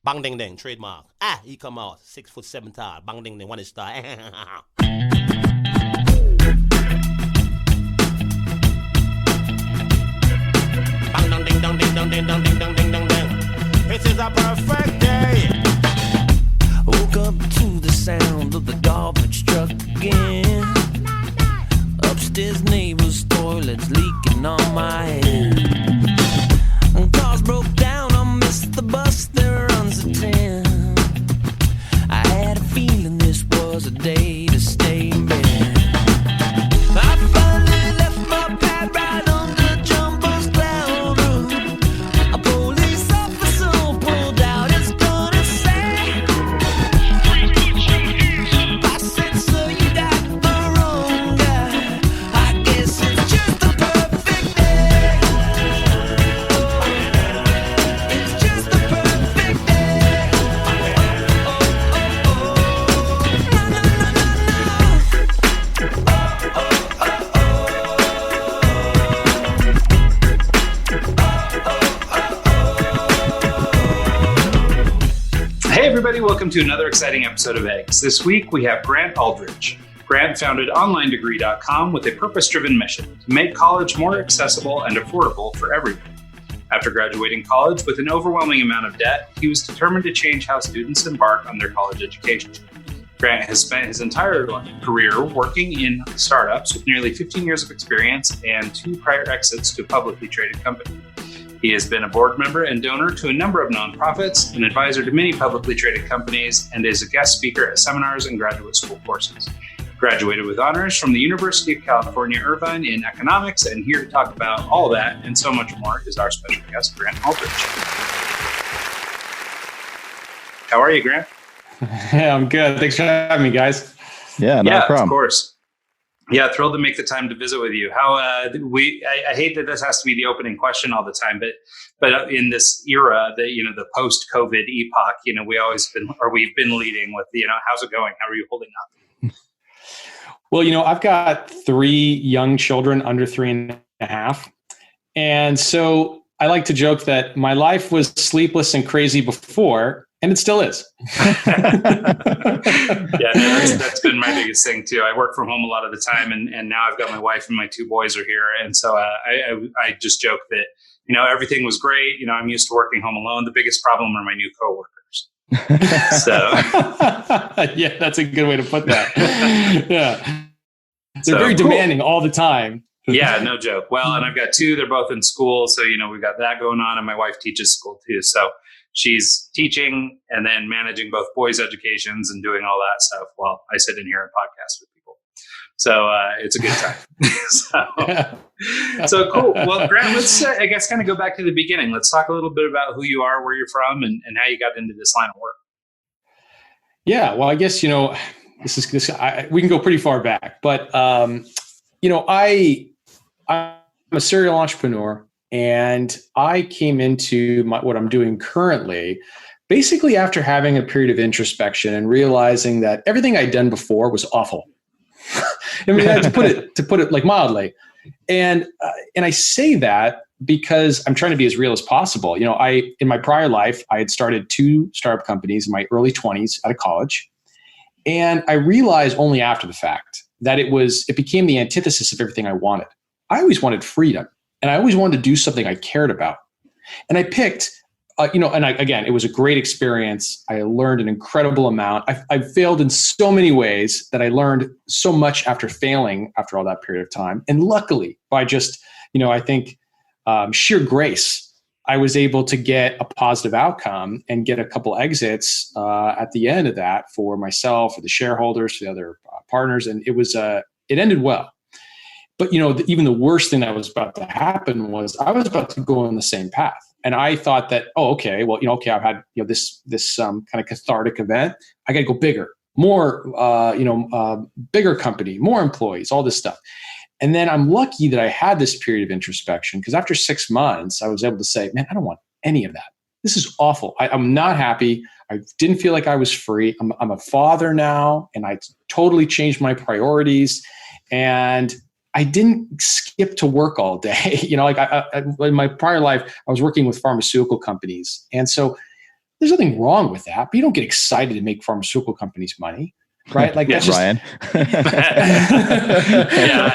Bang ding ding, trademark. He come out 6'7" tall. Bang ding ding, one is star. Bang dong ding dong ding dong ding dong ding dong ding dong ding. This is a perfect day. Woke up to the sound of the garbage truck again. Upstairs neighbor's toilet's leaking on my head. And cars broke down, I missed the bus, there runs a 10. I had a feeling this was a day to stay in bed. I finally left my pad right on the jumbo's cloud roof. A police officer pulled out his gun and said, I said, sir, you got the wrong guy. I guess it's just the perfect day. It's just the perfect day. Na, na, na, na, Hey everybody, welcome to another exciting episode of Eggs. This week we have Grant Aldrich. Grant founded OnlineDegree.com with a purpose-driven mission to make college more accessible and affordable for everyone. After graduating college with an overwhelming amount of debt, he was determined to change how students embark on their college education. Grant has spent his entire career working in startups with nearly 15 years of experience and 2 prior exits to a publicly traded company. He has been a board member and donor to a number of nonprofits, an advisor to many publicly traded companies, and is a guest speaker at seminars and graduate school courses. Graduated with honors from the University of California, Irvine in economics, and here to talk about all that and so much more is our special guest, Grant Aldrich. How are you, Grant? Yeah, I'm good. Thanks for having me, guys. Yeah, no problem. Of course. Yeah, thrilled to make the time to visit with you. How I hate that this has to be the opening question all the time, but in this era, the post-COVID epoch, we've been leading with how's it going? How are you holding up? Well, I've got 3 young children under 3.5, and so I like to joke that my life was sleepless and crazy before, and it still is. Yeah, that's been my biggest thing too. I work from home a lot of the time, and now I've got my wife and my 2 boys are here, and so I just joke that everything was great. I'm used to working home alone. The biggest problem are my new coworkers. So yeah, that's a good way to put that. Yeah, they're very demanding all the time. Yeah, no joke. Well, and I've got 2. They're both in school, so we've got that going on, and my wife teaches school too. So she's teaching and then managing both boys' educations and doing all that stuff while I sit in here and podcast with people. So it's a good time. So cool. Well, Grant, let's I guess kind of go back to the beginning. Let's talk a little bit about who you are, where you're from, and how you got into this line of work. Yeah, well, I guess we can go pretty far back, but I'm a serial entrepreneur. And I came into what I'm doing currently, basically after having a period of introspection and realizing that everything I'd done before was awful. I mean, to put it like mildly, and I say that because I'm trying to be as real as possible. In my prior life, I had started 2 startup companies in my early 20s out of college, and I realized only after the fact that it became the antithesis of everything I wanted. I always wanted freedom. And I always wanted to do something I cared about. And I picked, it was a great experience. I learned an incredible amount. I failed in so many ways that I learned so much after failing after all that period of time. And luckily, by just, I think sheer grace, I was able to get a positive outcome and get a couple exits at the end of that for myself, for the shareholders, for the other partners. And it ended well. But, even the worst thing that was about to happen was I was about to go on the same path. And I thought that, I've had, this kind of cathartic event. I got to go bigger, more, bigger company, more employees, all this stuff. And then I'm lucky that I had this period of introspection because after 6 months, I was able to say, man, I don't want any of that. This is awful. I'm not happy. I didn't feel like I was free. I'm a father now, and I totally changed my priorities. And I didn't skip to work all day. In my prior life, I was working with pharmaceutical companies. And so There's nothing wrong with that, but you don't get excited to make pharmaceutical companies money, right? Like that's just Ryan. Yeah,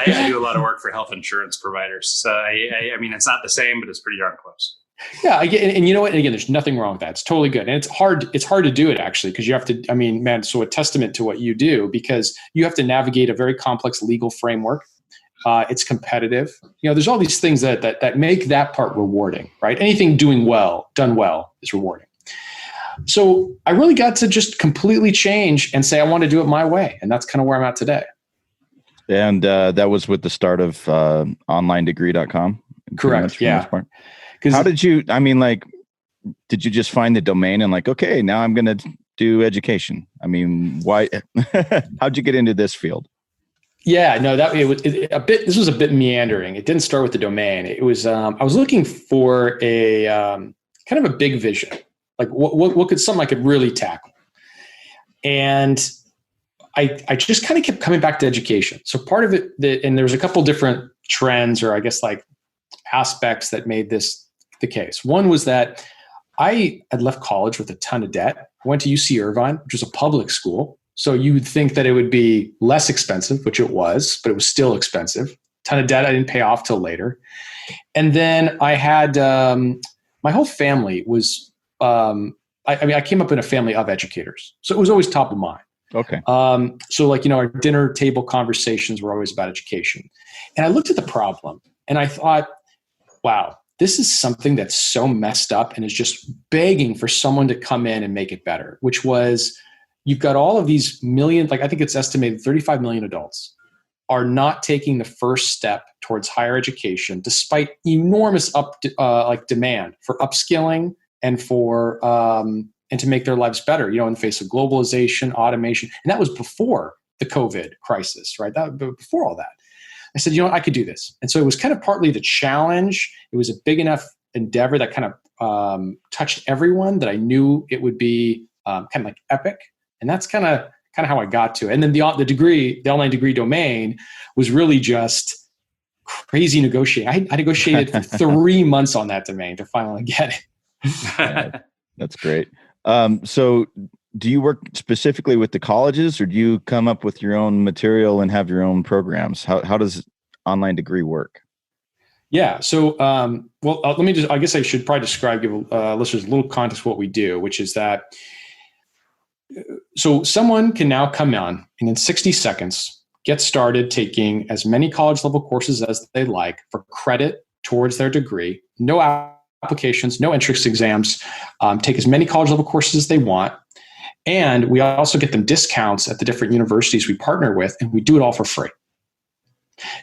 I do a lot of work for health insurance providers. So I mean, it's not the same, but it's pretty darn close. Yeah, and you know what? And again, there's nothing wrong with that. It's totally good, and it's hard. It's hard to do it actually because you have to. I mean, man, so a testament to what you do because you have to navigate a very complex legal framework. It's competitive. There's all these things that make that part rewarding, right? Anything done well is rewarding. So I really got to just completely change and say I want to do it my way, and that's kind of where I'm at today. And that was with the start of onlinedegree.com. Correct. Yeah. How did you? I mean, like, did you just find the domain and like, okay, now I'm going to do education? I mean, why? How'd you get into this field? Yeah, no, this was a bit meandering. It didn't start with the domain. It was I was looking for a kind of a big vision, like what could something I could really tackle, and I just kind of kept coming back to education. So part of it, and there was a couple different trends, or I guess like aspects that made this the case. One was that I had left college with a ton of debt. I went to UC Irvine, which was a public school. So you would think that it would be less expensive, which it was, but it was still expensive. Ton of debt I didn't pay off till later. And then I had, my whole family was, I came up in a family of educators. So it was always top of mind. Okay. So like, our dinner table conversations were always about education. And I looked at the problem and I thought, wow, this is something that's so messed up and is just begging for someone to come in and make it better, which was, you've got all of these millions, like I think it's estimated 35 million adults are not taking the first step towards higher education, despite enormous demand for upskilling and for and to make their lives better. In the face of globalization, automation, and that was before the COVID crisis, right? That before all that. I said, I could do this, and so it was kind of partly the challenge. It was a big enough endeavor that kind of touched everyone that I knew it would be kind of like epic. And that's kind of how I got to it. And then the online degree domain was really just crazy negotiating. I negotiated for 3 months on that domain to finally get it. Yeah, that's great. So do you work specifically with the colleges, or do you come up with your own material and have your own programs? How does online degree work? Yeah. So, let me I guess I should probably give listeners a little context of what we do, which is that, so someone can now come on and in 60 seconds, get started taking as many college level courses as they like for credit towards their degree, no applications, no entrance exams, take as many college level courses as they want. And we also get them discounts at the different universities we partner with, and we do it all for free.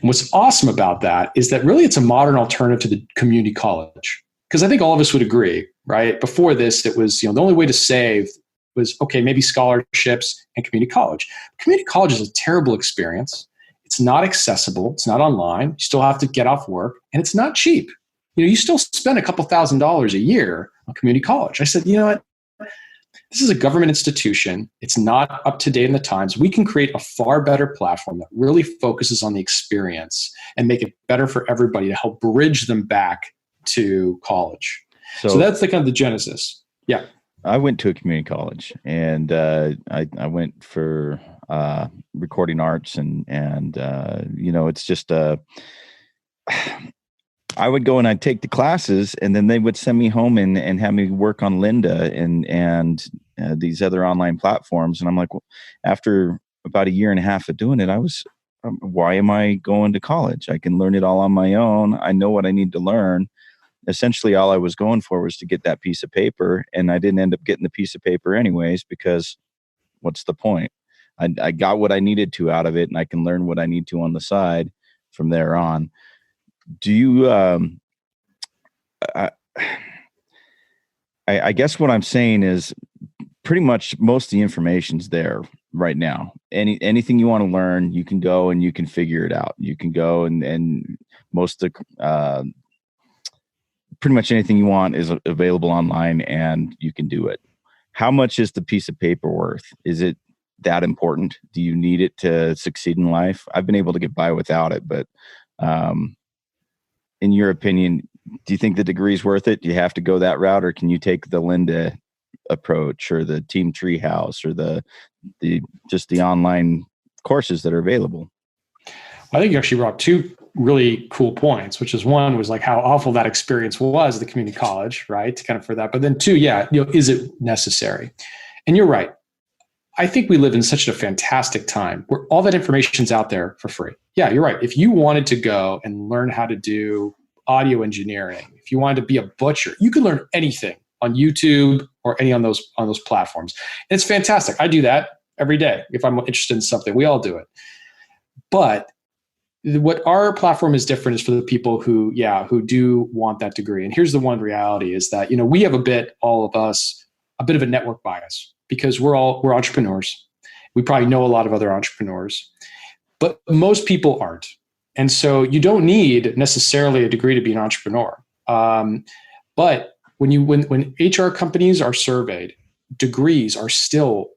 And what's awesome about that is that really it's a modern alternative to the community college. Because I think all of us would agree, right? Before this, it was, the only way to save was, okay, maybe scholarships and community college. Community college is a terrible experience. It's not accessible. It's not online. You still have to get off work, and it's not cheap. You still spend a couple $1,000s a year on community college. I said, you know what? This is a government institution. It's not up to date in the times. We can create a far better platform that really focuses on the experience and make it better for everybody to help bridge them back to college. So that's the kind of the genesis. Yeah. I went to a community college, and I went for recording arts, and it's just I would go and I'd take the classes, and then they would send me home and have me work on Lynda and these other online platforms. And I'm like, well, after about a year and a half of doing it, I was, why am I going to college? I can learn it all on my own. I know what I need to learn. Essentially, all I was going for was to get that piece of paper, and I didn't end up getting the piece of paper anyways, because what's the point? I got what I needed to out of it, and I can learn what I need to on the side from there on. Do you, I guess what I'm saying is pretty much most of the information's there right now. Anything you want to learn, you can go and you can figure it out. You can go and most of the, pretty much anything you want is available online, and you can do it. How much is the piece of paper worth? Is it that important? Do you need it to succeed in life? I've been able to get by without it, but in your opinion, do you think the degree is worth it? Do you have to go that route, or can you take the Lynda approach or the team treehouse or the just the online courses that are available. I think you actually brought up two really cool points, which is one was like how awful that experience was at the community college, right? To kind of for that. But then two, is it necessary? And you're right. I think we live in such a fantastic time where all that information's out there for free. Yeah, you're right. If you wanted to go and learn how to do audio engineering, if you wanted to be a butcher, you can learn anything on YouTube or any on those platforms. And it's fantastic. I do that every day if I'm interested in something. We all do it. But what our platform is different is for the people who do want that degree. And here's the one reality is that, we have all of us, a bit of a network bias because we're entrepreneurs. We probably know a lot of other entrepreneurs, but most people aren't. And so you don't need necessarily a degree to be an entrepreneur. But when HR companies are surveyed, degrees are still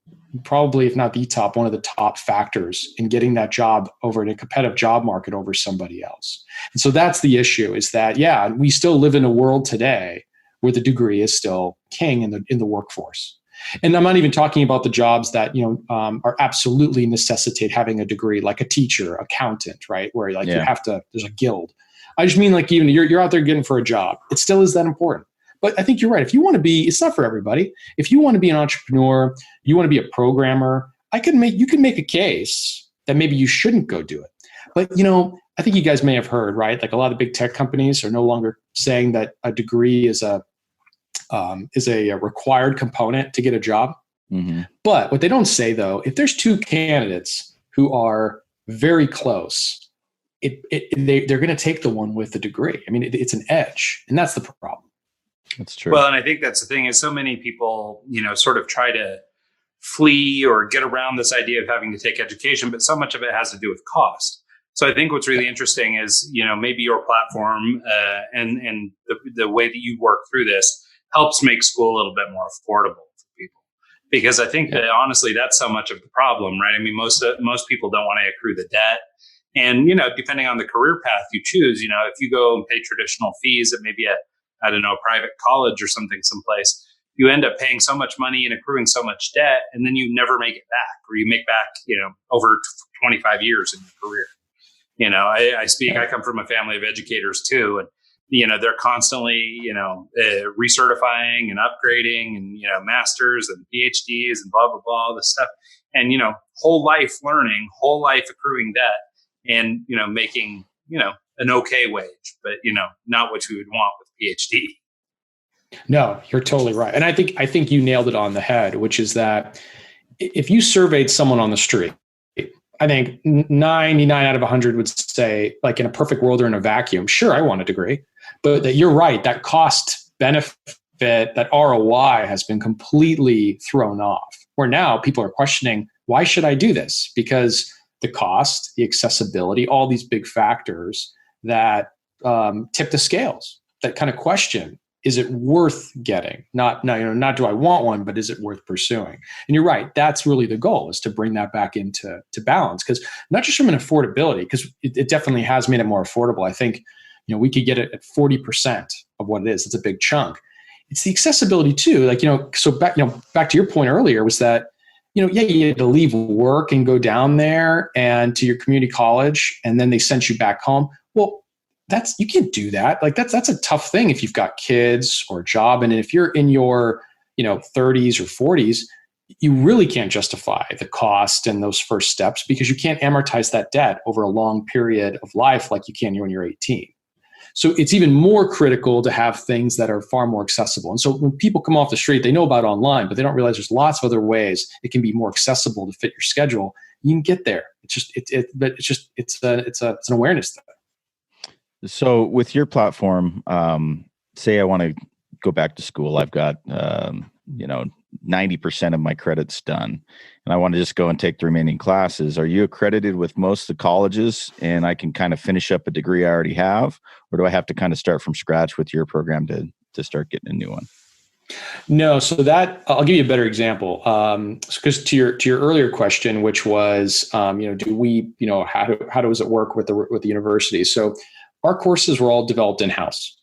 probably, if not the top, one of the top factors in getting that job over in a competitive job market over somebody else. And so that's the issue is that, we still live in a world today where the degree is still king in the workforce. And I'm not even talking about the jobs that, are absolutely necessitate having a degree, like a teacher, accountant, right? Where you have to, there's a guild. I just mean like even you're out there getting for a job. It still is that important. But I think you're right. If you want to be, it's not for everybody. If you want to be an entrepreneur, you want to be a programmer, you can make a case that maybe you shouldn't go do it. But, I think you guys may have heard, right? Like a lot of big tech companies are no longer saying that a degree is a required component to get a job. Mm-hmm. But what they don't say though, if there's two candidates who are very close, they're going to take the one with the degree. I mean, it's an edge, and that's the problem. That's true. Well, and I think that's the thing is so many people, sort of try to flee or get around this idea of having to take education, but so much of it has to do with cost. So I think what's really interesting is, maybe your platform and the way that you work through this helps make school a little bit more affordable for people. Because I think that honestly, that's so much of the problem, right? I mean, most people don't want to accrue the debt. And, depending on the career path you choose, if you go and pay traditional fees at maybe a private college or something someplace, you end up paying so much money and accruing so much debt, and then you never make it back, or you make back, over 25 years in your career. I come from a family of educators too, and, they're constantly, recertifying and upgrading and, masters and PhDs and blah, blah, blah, all this stuff. And, whole life learning, whole life accruing debt and, making, an okay wage, but, not what you would want with PhD. No, you're totally right. And I think you nailed it on the head, which is that if you surveyed someone on the street, I think 99 out of 100 would say, like in a perfect world or in a vacuum, sure, I want a degree. But that you're right, that cost benefit, that ROI has been completely thrown off. Where now people are questioning, why should I do this? Because the cost, the accessibility, all these big factors that tip the scales, that kind of question, is it worth getting? Not do I want one, but is it worth pursuing? And you're right, that's really the goal, is to bring that back into balance. Because not just from an affordability, because it definitely has made it more affordable. I think, we could get it at 40% of what it is. It's a big chunk. It's the accessibility too. Like, so back to your point earlier was that, you had to leave work and go down there and to your community college, and then they sent you back home. Well, you can't do that. Like that's a tough thing if you've got kids or a job. And if you're in your, 30s or 40s, you really can't justify the cost and those first steps because you can't amortize that debt over a long period of life like you can when you're 18. So it's even more critical to have things that are far more accessible. And so when people come off the street, they know about online, but they don't realize there's lots of other ways it can be more accessible to fit your schedule. You can get there. It's an awareness thing. So with your platform, say I want to go back to school, I've got, 90% of my credits done and I want to just go and take the remaining classes. Are you accredited with most of the colleges and I can kind of finish up a degree I already have, or do I have to kind of start from scratch with your program to start getting a new one? No. So that I'll give you a better example. Because to your earlier question, which was, do we, how does it work with the university? So our courses were all developed in-house.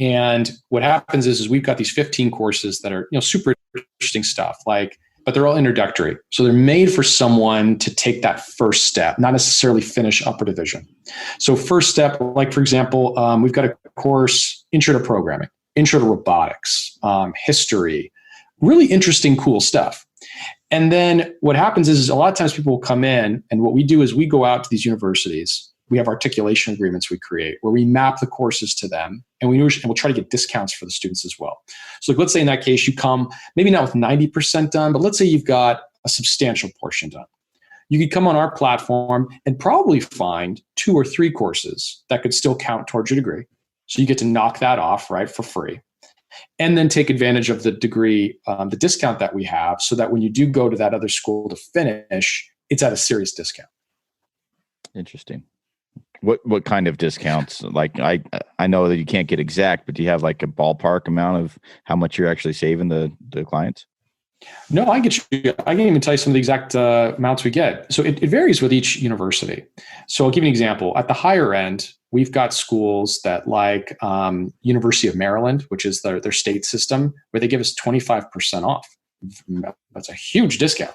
And what happens is we've got these 15 courses that are, super interesting stuff. But they're all introductory. So they're made for someone to take that first step, not necessarily finish upper division. So first step, like for example, we've got a course, Intro to Programming, Intro to Robotics, History, really interesting, cool stuff. And then what happens is a lot of times people will come in, and what we do is we go out to these universities. We have articulation agreements we create where we map the courses to them, and we'll try to get discounts for the students as well. So let's say in that case, you come maybe not with 90% done, but let's say you've got a substantial portion done. You could come on our platform and probably find 2 or 3 courses that could still count towards your degree. So you get to knock that off, right, for free. And then take advantage of the degree, the discount that we have, so that when you do go to that other school to finish, it's at a serious discount. Interesting. What kind of discounts? Like I know that you can't get exact, but do you have like a ballpark amount of how much you're actually saving the clients? No, I can even tell you some of the exact amounts we get. So it varies with each university. So I'll give you an example. At the higher end, we've got schools that like University of Maryland, which is their state system, where they give us 25% off. That's a huge discount.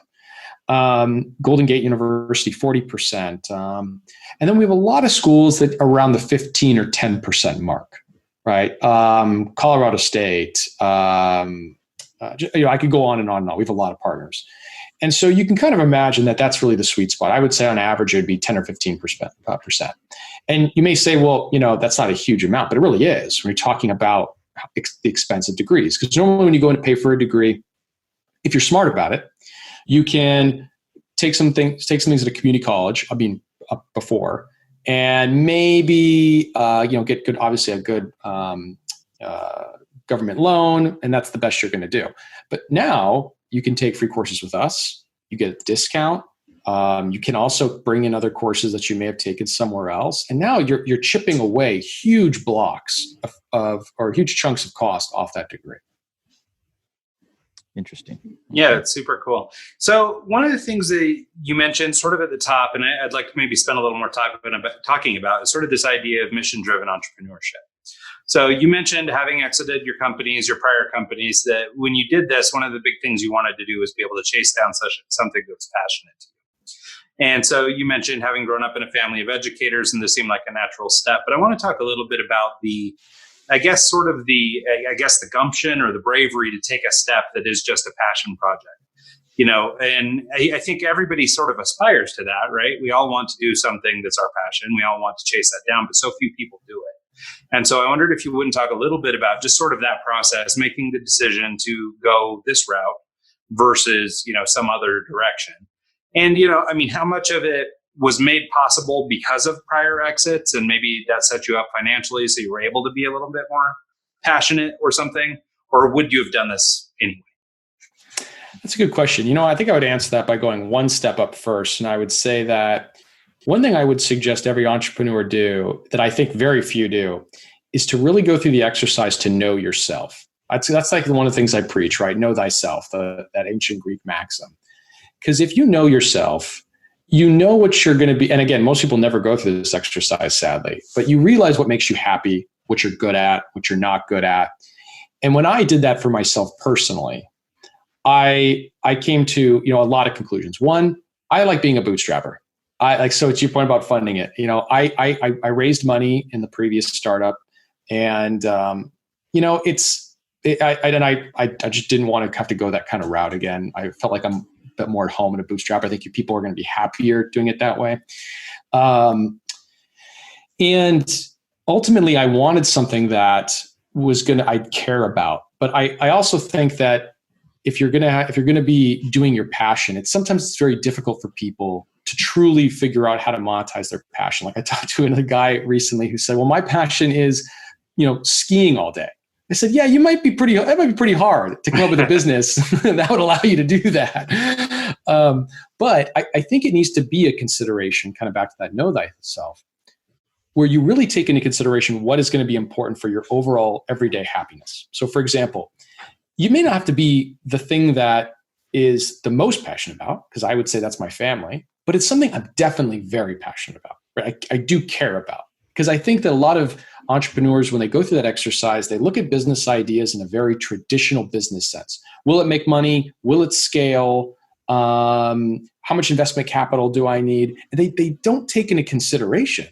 Golden Gate University, 40%. And then we have a lot of schools that are around the 15 or 10% mark, right? Colorado State, I could go on and on and on. We have a lot of partners. And so you can kind of imagine that that's really the sweet spot. I would say on average, it'd be 10 or 15%. And you may say, well, that's not a huge amount, but it really is when you're talking about the expensive degrees. Because normally when you go in to pay for a degree, if you're smart about it, you can take some things at a community college, before, and maybe, get good, obviously a good government loan, and that's the best you're going to do. But now you can take free courses with us. You get a discount. You can also bring in other courses that you may have taken somewhere else. And now you're chipping away huge blocks or huge chunks of cost off that degree. Interesting. Yeah, it's super cool. So one of the things that you mentioned sort of at the top, and I'd like to maybe spend a little more time talking about, is sort of this idea of mission-driven entrepreneurship. So you mentioned having exited your prior companies, that when you did this, one of the big things you wanted to do was be able to chase down something that was passionate to you. And so you mentioned having grown up in a family of educators, and this seemed like a natural step. But I want to talk a little bit about the gumption or the bravery to take a step that is just a passion project. And I think everybody sort of aspires to that, right? We all want to do something that's our passion. We all want to chase that down, but so few people do it. And so I wondered if you wouldn't talk a little bit about just sort of that process, making the decision to go this route versus, some other direction. And, how much of it was made possible because of prior exits, and maybe that set you up financially so you were able to be a little bit more passionate or something, or would you have done this anyway? That's a good question. I think I would answer that by going one step up first. And I would say that one thing I would suggest every entrepreneur do, that I think very few do, is to really go through the exercise to know yourself. That's like one of the things I preach, right? Know thyself, that ancient Greek maxim. Because if you know yourself, you know what you're going to be. And again, most people never go through this exercise, sadly, but you realize what makes you happy, what you're good at, what you're not good at. And when I did that for myself personally, I came to, a lot of conclusions. One, I like being a bootstrapper. So it's your point about funding it. I raised money in the previous startup, and I just didn't want to have to go that kind of route again. I felt like I'm a bit more at home in a bootstrap. I think people are going to be happier doing it that way. And ultimately I wanted something that I'd care about. But I also think that if you're going to be doing your passion, it's very difficult for people to truly figure out how to monetize their passion. Like I talked to another guy recently who said, well, my passion is, skiing all day. I said, yeah, that might be pretty hard to come up with a business that would allow you to do that. But I think it needs to be a consideration, kind of back to that know thyself, where you really take into consideration what is going to be important for your overall everyday happiness. So for example, you may not have to be the thing that is the most passionate about, because I would say that's my family, but it's something I'm definitely very passionate about, right? I do care about. Because I think that a lot of entrepreneurs, when they go through that exercise, they look at business ideas in a very traditional business sense. Will it make money? Will it scale? How much investment capital do I need? And they don't take into consideration,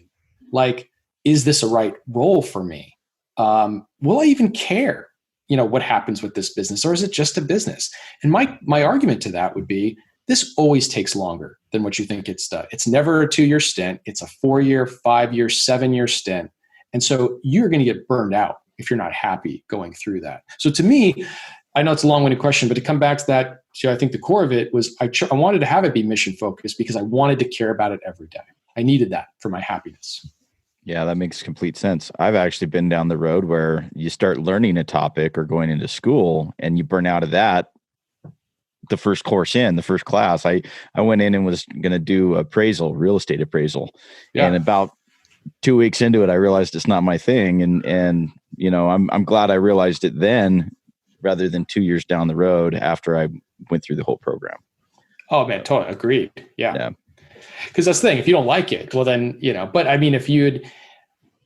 like, is this a right role for me? Will I even care, what happens with this business, or is it just a business? And my argument to that would be, this always takes longer than what you think it's done. It's never a 2-year stint. It's a 4-year, 5-year, 7-year stint. And so you're going to get burned out if you're not happy going through that. So to me, I know it's a long-winded question, but to come back to that, I think the core of it was I wanted to have it be mission focused because I wanted to care about it every day. I needed that for my happiness. Yeah, that makes complete sense. I've actually been down the road where you start learning a topic or going into school and you burn out of that. The first class, I went in and was going to do real estate appraisal. Yeah. And about 2 weeks into it, I realized it's not my thing. And I'm glad I realized it then rather than 2 years down the road after I went through the whole program. Oh man, totally agreed. Yeah. Because that's the thing. If you don't like it, well then, but I mean, if you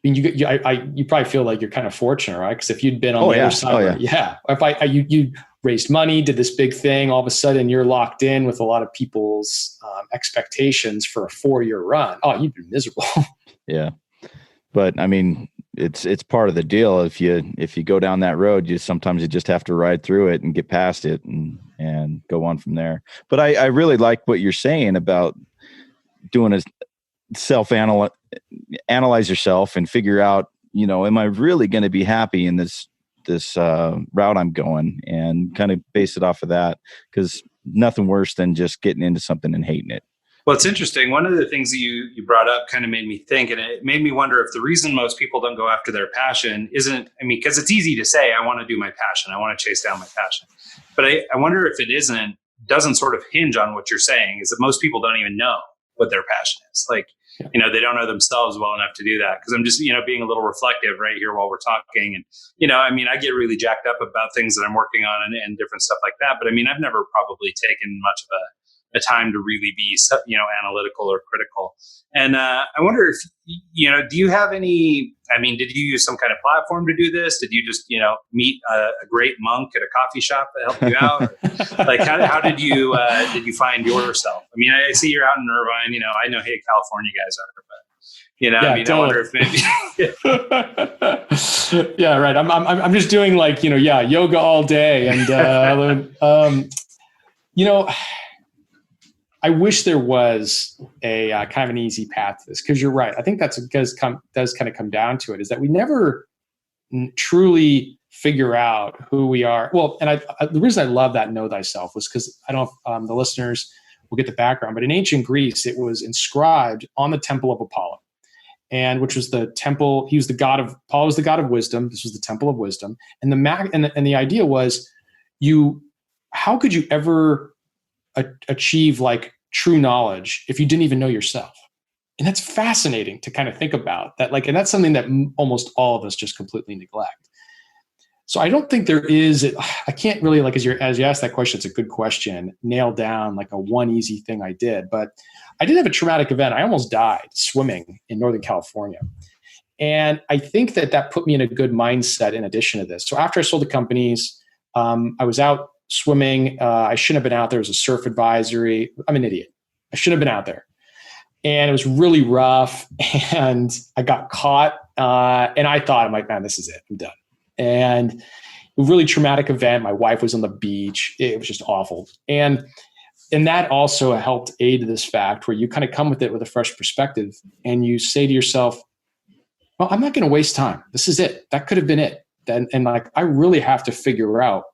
probably feel like you're kind of fortunate, right? Because if you'd been on the other side, if you raised money, did this big thing, all of a sudden you're locked in with a lot of people's expectations for a 4-year run. Oh, you'd be miserable. Yeah. But I mean, it's part of the deal. If you go down that road, sometimes you just have to ride through it and get past it and go on from there. But I really like what you're saying about doing a analyze yourself and figure out, am I really going to be happy in this route I'm going, and kind of base it off of that, because nothing worse than just getting into something and hating it. Well, it's interesting. One of the things that you brought up kind of made me think, and it made me wonder if the reason most people don't go after their passion isn't, because it's easy to say, I want to do my passion. I want to chase down my passion. But I wonder if it doesn't sort of hinge on what you're saying, is that most people don't even know what their passion is. Like, they don't know themselves well enough to do that. Because I'm just, being a little reflective right here while we're talking. And, I get really jacked up about things that I'm working on and different stuff like that. But I've never probably taken much of a time to really be, analytical or critical. And I wonder if, do you have any, did you use some kind of platform to do this? Did you just, meet a great monk at a coffee shop that helped you out? Or, like, how did you find yourself? I see you're out in Irvine, I know, hey, California guys are, but I wonder if maybe. Yeah, right. I'm just doing like, yoga all day. And, I wish there was a kind of an easy path to this, because you're right. I think does kind of come down to it, is that we never truly figure out who we are. Well, and the reason I love that know thyself was because I don't know if the listeners will get the background, but in ancient Greece, it was inscribed on the temple of Apollo, and which was the temple. Apollo was the god of wisdom. This was the temple of wisdom, and the idea was, how could you ever achieve like true knowledge if you didn't even know yourself? And that's fascinating to kind of think about that. Like, and that's something that almost all of us just completely neglect. So I don't think there is, I can't really, like, as you asked that question, it's a good question, nail down like a one easy thing I did, but I did have a traumatic event. I almost died swimming in Northern California. And I think that put me in a good mindset in addition to this. So after I sold the companies, I was out swimming. I shouldn't have been out there. It was a surf advisory. I'm an idiot. I shouldn't have been out there. And it was really rough. And I got caught. And I thought, I'm like, man, this is it. I'm done. And a really traumatic event. My wife was on the beach. It was just awful. And that also helped aid this fact where you kind of come with it with a fresh perspective. And you say to yourself, well, I'm not going to waste time. This is it. That could have been it. And like, I really have to figure out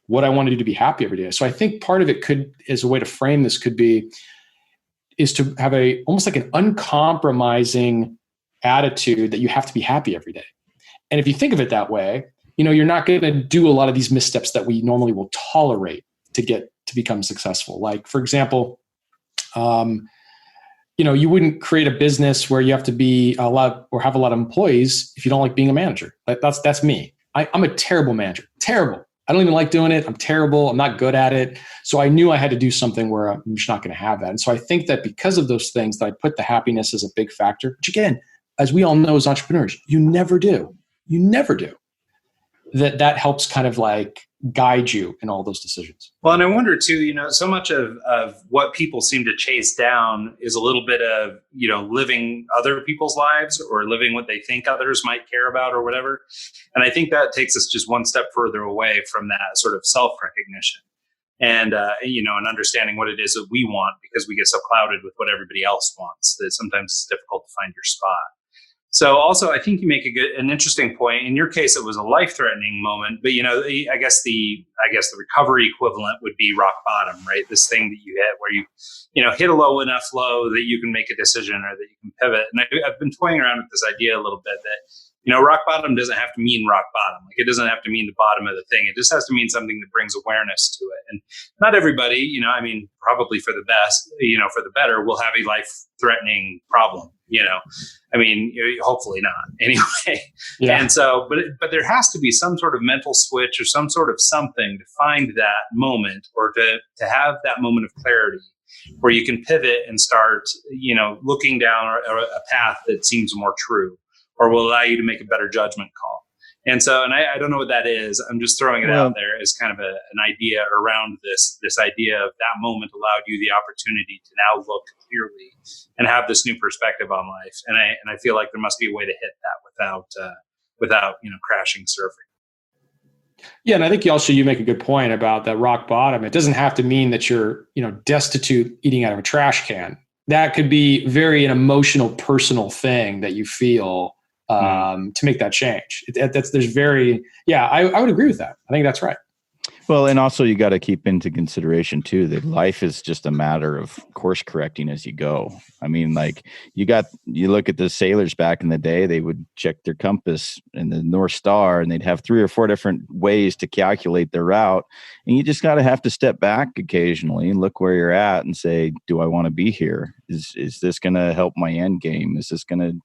what I want to do to be happy every day. So I think part of it as a way to frame this is to have almost like an uncompromising attitude that you have to be happy every day. And if you think of it that way, you're not going to do a lot of these missteps that we normally will tolerate to become successful. Like, for example, you wouldn't create a business where you have to be have a lot of employees if you don't like being a manager. That's me. I'm a terrible manager. Terrible. I don't even like doing it. I'm terrible. I'm not good at it. So I knew I had to do something where I'm just not going to have that. And so I think that because of those things, that I put the happiness as a big factor, which again, as we all know as entrepreneurs, you never do. You never do. That helps kind of like guide you in all those decisions. Well, and I wonder too, so much of what people seem to chase down is a little bit of, living other people's lives or living what they think others might care about or whatever. And I think that takes us just one step further away from that sort of self-recognition and understanding what it is that we want, because we get so clouded with what everybody else wants that sometimes it's difficult to find your spot. So also, I think you make an interesting point. In your case, it was a life-threatening moment, but I guess the recovery equivalent would be rock bottom, right? This thing that you hit where you hit a low enough low that you can make a decision or that you can pivot. And I've been toying around with this idea a little bit that rock bottom doesn't have to mean rock bottom. Like, it doesn't have to mean the bottom of the thing. It just has to mean something that brings awareness to it. And not everybody, probably for the best, for the better, will have a life-threatening problem. Hopefully not anyway. Yeah. And so, but there has to be some sort of mental switch or some sort of something to find that moment, or to have that moment of clarity where you can pivot and start, looking down a path that seems more true, or will allow you to make a better judgment call. And so, and I don't know what that is. I'm just throwing it out there as kind of an idea around this idea of that moment allowed you the opportunity to now look clearly and have this new perspective on life. And I feel like there must be a way to hit that without crashing surfing. Yeah, and I think you make a good point about that rock bottom. It doesn't have to mean that you're destitute eating out of a trash can. That could be an emotional, personal thing that you feel to make that change. I would agree with that. I think that's right. Well, and also you got to keep into consideration too that life is just a matter of course correcting as you go. I mean, like you look at the sailors back in the day, they would check their compass and the North Star, and they'd have 3 or 4 different ways to calculate their route. And you just have to step back occasionally and look where you're at and say, do I want to be here? Is this going to help my end game? Is this going to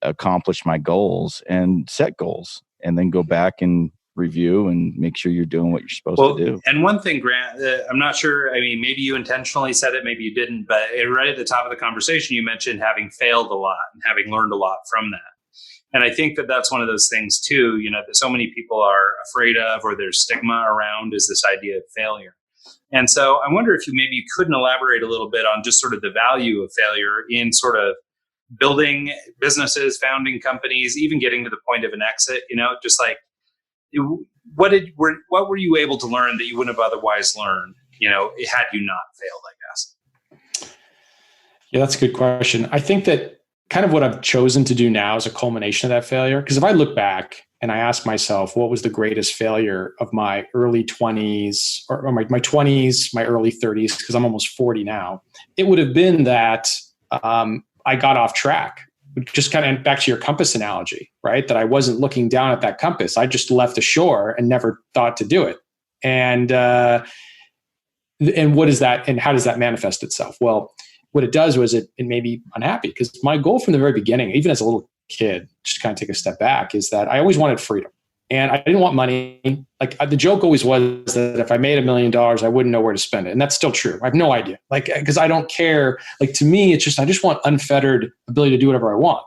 accomplish my goals? And set goals, and then go back and review and make sure you're doing what you're supposed to do. And one thing, Grant, I'm not sure, maybe you intentionally said it, maybe you didn't, but right at the top of the conversation, you mentioned having failed a lot and having learned a lot from that. And I think that that's one of those things too, that so many people are afraid of, or there's stigma around, is this idea of failure. And so I wonder if you couldn't elaborate a little bit on just sort of the value of failure in sort of building businesses, founding companies, even getting to the point of an exit, just like, what were you able to learn that you wouldn't have otherwise learned, had you not failed, I guess? Yeah, that's a good question. I think that kind of what I've chosen to do now is a culmination of that failure. Because if I look back and I ask myself, what was the greatest failure of my early 20s or my 20s, my early 30s, because I'm almost 40 now, it would have been that I got off track. Just kind of back to your compass analogy, right? That I wasn't looking down at that compass. I just left the shore and never thought to do it. And what is that? And how does that manifest itself? Well, what it does was it made me unhappy, because my goal from the very beginning, even as a little kid, just to kind of take a step back, is that I always wanted freedom. And I didn't want money. Like the joke always was that if I made $1 million, I wouldn't know where to spend it. And that's still true. I have no idea. Like, because I don't care. Like, to me, it's just, I just want unfettered ability to do whatever I want.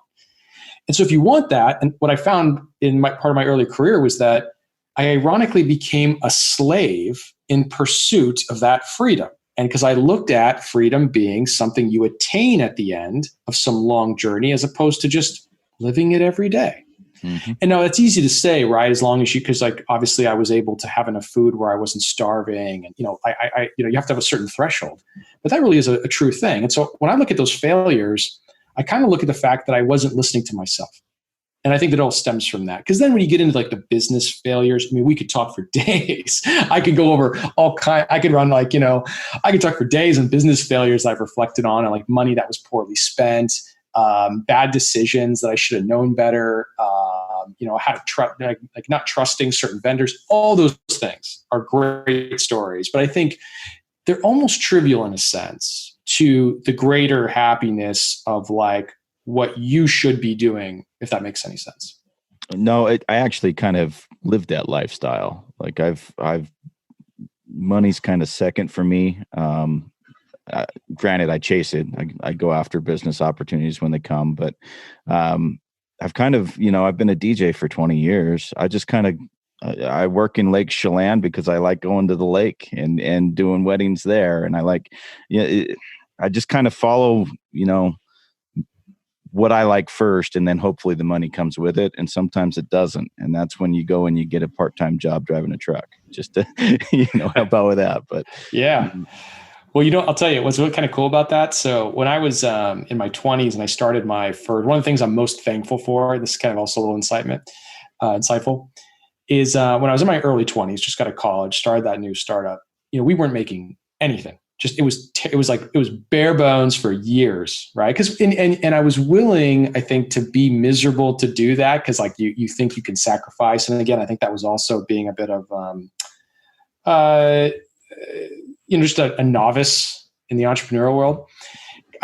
And so if you want that, and what I found in part of my early career was that I ironically became a slave in pursuit of that freedom. And because I looked at freedom being something you attain at the end of some long journey, as opposed to just living it every day. Mm-hmm. And now it's easy to say, right? As long as because like, obviously I was able to have enough food where I wasn't starving, and, you have to have a certain threshold, but that really is a true thing. And so when I look at those failures, I kind of look at the fact that I wasn't listening to myself. And I think that all stems from that. Because then when you get into like the business failures, we could talk for days. I could go over I could run I could talk for days on business failures I've reflected on, and like money that was poorly spent, bad decisions that I should have known better, how to trust, like not trusting certain vendors. All those things are great stories, but I think they're almost trivial in a sense to the greater happiness of like what you should be doing, if that makes any sense. No, I actually kind of lived that lifestyle. Like I've money's kind of second for me. granted, I chase it. I go after business opportunities when they come, but I've kind of, I've been a DJ for 20 years. I just kind of, I work in Lake Chelan because I like going to the lake and doing weddings there. And I like, I just kind of follow, what I like first, and then hopefully the money comes with it. And sometimes it doesn't. And that's when you go and you get a part-time job driving a truck just to, help out with that. But yeah. Well, I'll tell you what's really kind of cool about that. So when I was in my 20s and I started my first, one of the things I'm most thankful for, this is kind of also a little insightful, is when I was in my early 20s, just got out of college, started that new startup. We weren't making anything. Just it was bare bones for years, right? Because and I was willing, I think, to be miserable to do that because like you think you can sacrifice, and again, I think that was also being a bit of just a novice in the entrepreneurial world,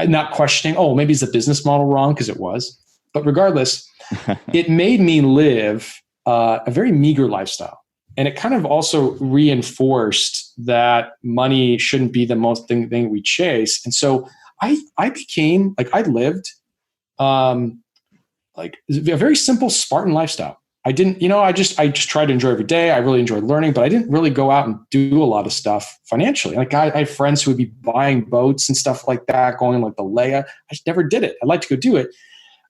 not questioning, maybe is the business model wrong? Because it was, but regardless, it made me live a very meager lifestyle. And it kind of also reinforced that money shouldn't be the most thing we chase. And so I became like, I lived like a very simple Spartan lifestyle. I didn't, I just tried to enjoy every day. I really enjoyed learning, but I didn't really go out and do a lot of stuff financially. Like I had friends who would be buying boats and stuff like that, going on like the Leia. I just never did it. I'd like to go do it.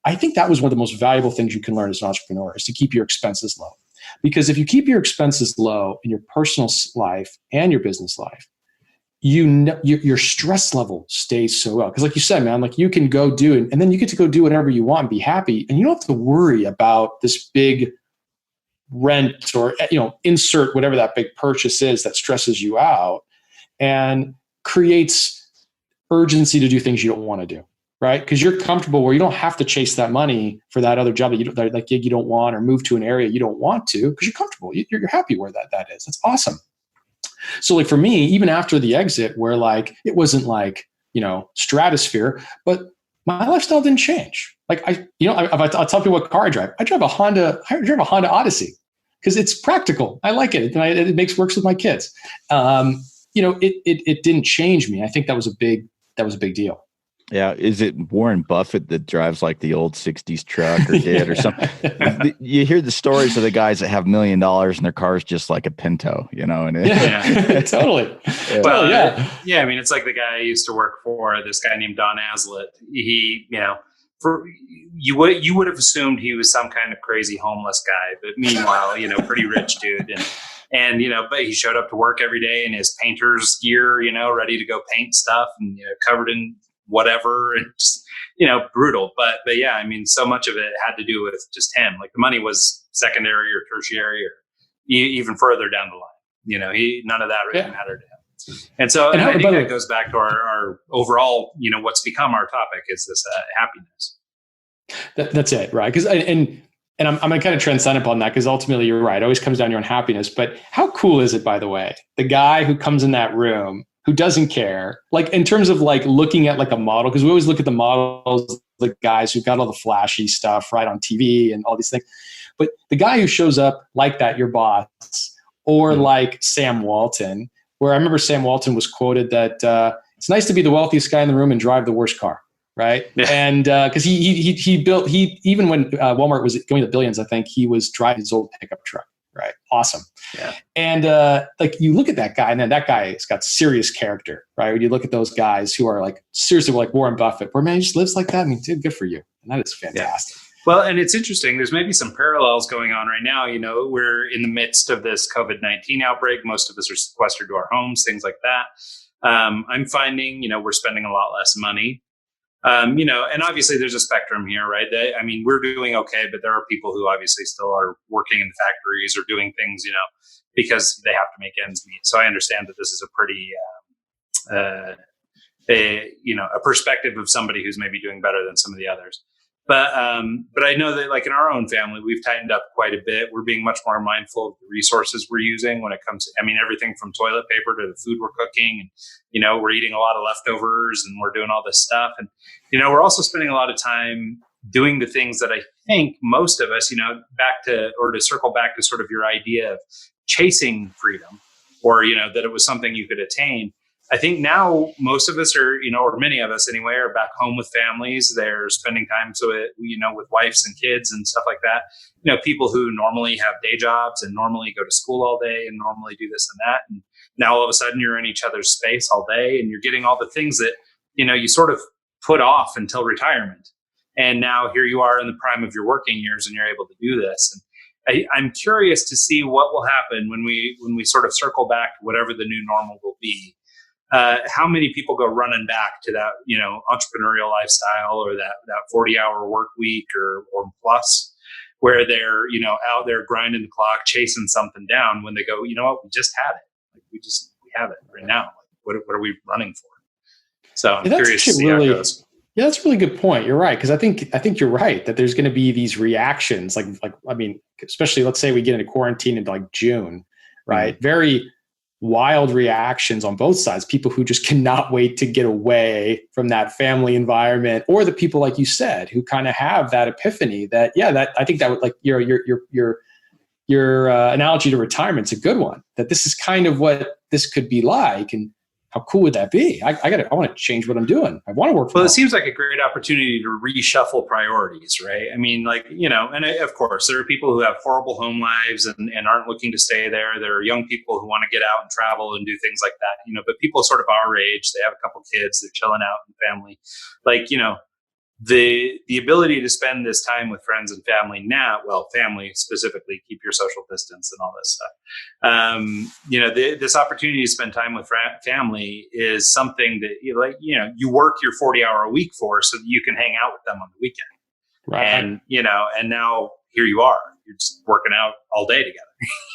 I think that was one of the most valuable things you can learn as an entrepreneur is to keep your expenses low. Because if you keep your expenses low in your personal life and your business life, your stress level stays so well. Because like you said, man, like you can go do it and then you get to go do whatever you want and be happy. And you don't have to worry about this big rent or, insert whatever that big purchase is that stresses you out and creates urgency to do things you don't want to do. Right? Because you're comfortable where you don't have to chase that money for that other job that gig you don't want or move to an area you don't want to because you're comfortable. You're happy where that is. That's awesome. So like for me, even after the exit where like, it wasn't like, stratosphere, but my lifestyle didn't change. Like I'll tell people what car I drive. I drive a Honda Odyssey because it's practical. I like it. And it works with my kids. It didn't change me. I think that was a big deal. Yeah. Is it Warren Buffett that drives like the old 60s truck or did or something? You hear the stories of the guys that have $1 million and their car's just like a Pinto, and totally. Well, yeah. I mean, it's like the guy I used to work for, this guy named Don Aslett. He, you would have assumed he was some kind of crazy homeless guy, but meanwhile, pretty rich dude. And but he showed up to work every day in his painter's gear, ready to go paint stuff and covered in whatever, and just brutal, but yeah, I mean, so much of it had to do with just him. Like the money was secondary or tertiary or even further down the line. None of that really mattered to him. And so, and I think that goes back to our overall, what's become our topic is this happiness. That's it, right? Because and I'm going to kind of transcend upon that because ultimately you're right. It always comes down to your own happiness. But how cool is it, by the way, the guy who comes in that room who doesn't care, like in terms of like looking at like a model, because we always look at the models, the guys who've got all the flashy stuff right on TV and all these things. But the guy who shows up like that, your boss, or like Sam Walton, where I remember Sam Walton was quoted that it's nice to be the wealthiest guy in the room and drive the worst car. Right. Yeah. And because he built, even when Walmart was going to billions, I think he was driving his old pickup truck. Right. Awesome. Yeah. And like you look at that guy and then that guy has got serious character, right? When you look at those guys who are like seriously like Warren Buffett, where man, he just lives like that. I mean, dude, good for you. And that is fantastic. Yeah. Well, and it's interesting. There's maybe some parallels going on right now. We're in the midst of this COVID-19 outbreak. Most of us are sequestered to our homes, things like that. I'm finding, we're spending a lot less money. And obviously there's a spectrum here, right? We're doing okay, but there are people who obviously still are working in the factories or doing things, because they have to make ends meet. So I understand that this is a pretty, a perspective of somebody who's maybe doing better than some of the others. But I know that like in our own family, we've tightened up quite a bit. We're being much more mindful of the resources we're using when it comes to, everything from toilet paper to the food we're cooking. And, we're eating a lot of leftovers and we're doing all this stuff. And, we're also spending a lot of time doing the things that I think most of us, to circle back to sort of your idea of chasing freedom or, that it was something you could attain. I think now most of us are, or many of us anyway, are back home with families. They're spending time, with wives and kids and stuff like that. People who normally have day jobs and normally go to school all day and normally do this and that. And now all of a sudden you're in each other's space all day and you're getting all the things that, you sort of put off until retirement. And now here you are in the prime of your working years and you're able to do this. And I'm curious to see what will happen when we sort of circle back to whatever the new normal will be. How many people go running back to that, entrepreneurial lifestyle or that 40-hour work week or plus, where they're, out there grinding the clock, chasing something down when they go, you know what, we just had it. Like we have it right now. Like, what are we running for? So I'm curious to see how it goes. Yeah, that's a really good point. You're right. Because I think you're right that there's going to be these reactions. Especially let's say we get into quarantine into like June, right? Mm-hmm. Very wild reactions on both sides. People who just cannot wait to get away from that family environment, or the people like you said who kind of have that epiphany that I think that would, like your analogy to retirement's a good one. That this is kind of what this could be like, and how cool would that be? I want to change what I'm doing. I want to work. Well, it seems like a great opportunity to reshuffle priorities, right? I mean, and of course, there are people who have horrible home lives and aren't looking to stay there. There are young people who want to get out and travel and do things like that, but people sort of our age, they have a couple kids, they're chilling out in family. The ability to spend this time with friends and family now, family specifically, keep your social distance and all this stuff. This opportunity to spend time with family is something that you work your 40-hour a week for, so that you can hang out with them on the weekend. Right. And, and now here you are, you're just working out all day together,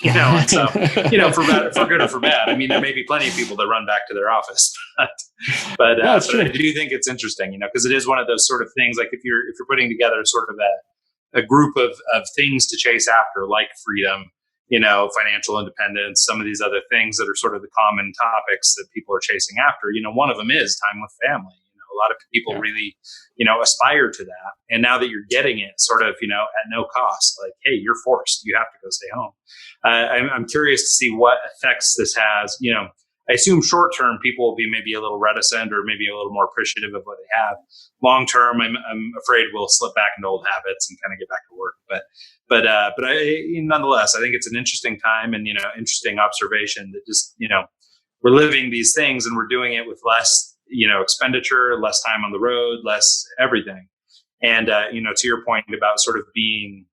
and so, for good or for bad. I mean, there may be plenty of people that run back to their office, but I do think it's interesting, because it is one of those sort of things, like if you're putting together sort of a group of things to chase after, like freedom, financial independence, some of these other things that are sort of the common topics that people are chasing after, one of them is time with family. A lot of people really, aspire to that. And now that you're getting it sort of, at no cost, like, hey, you're forced, you have to go stay home. I'm curious to see what effects this has. I assume short term people will be maybe a little reticent or maybe a little more appreciative of what they have. Long term, I'm afraid we'll slip back into old habits and kind of get back to work. But nonetheless, I think it's an interesting time and, interesting observation that just, we're living these things and we're doing it with less expenditure, less time on the road, less everything. And, to your point about sort of being,